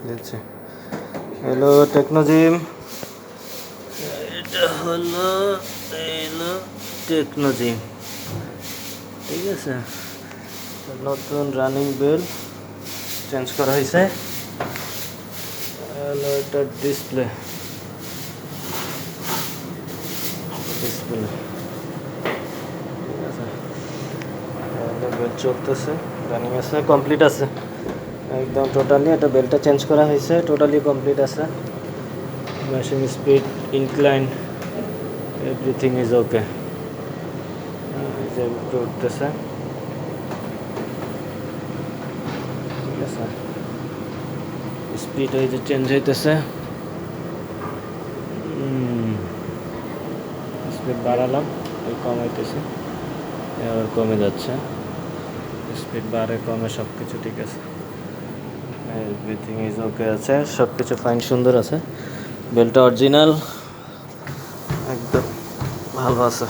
দিচ্ছি। হ্যালো টেকনোজিম, এটা হলো টেকনোজিম, ঠিক আছে। নতুন রানিং বেল চেঞ্জ করা হয়েছে। হ্যালো এটা ডিসপ্লে ঠিক আছে। বেল চলতেছে, রানিং আছে, কমপ্লিট আছে একদম টোটালি। এটা বেলটা চেঞ্জ করা হয়েছে, টোটালি কমপ্লিট আছে। Machine speed, incline, everything is okay. উঠতেছে, ঠিক আছে। স্পিড এই যে চেঞ্জ হইতেছে, স্পিড বাড়ালাম, এই কম হইতেছে, আবার কমে যাচ্ছে। স্পিড বাড়ে কমে সব কিছু ঠিক আছে, এভরিথিং ইজ ওকে আছে, সব কিছু ফাইন সুন্দর আছে। বেলটা অরিজিনাল, একদম ভালো আছে।